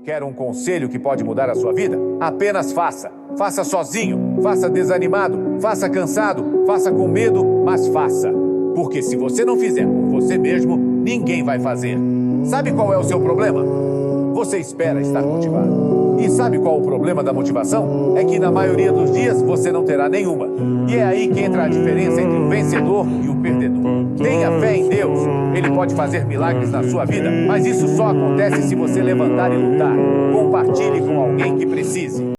Quer um conselho que pode mudar a sua vida? Apenas faça. Faça sozinho, faça desanimado, faça cansado, faça com medo, mas faça. Porque se você não fizer por você mesmo, ninguém vai fazer. Sabe qual é o seu problema? Você espera estar motivado. E sabe qual o problema da motivação? É que na maioria dos dias você não terá nenhuma. E é aí que entra a diferença entre o vencedor e o perdedor. Tenha fé em Deus. Ele pode fazer milagres na sua vida, mas isso só acontece se você levantar e lutar. Compartilhe com alguém que precise.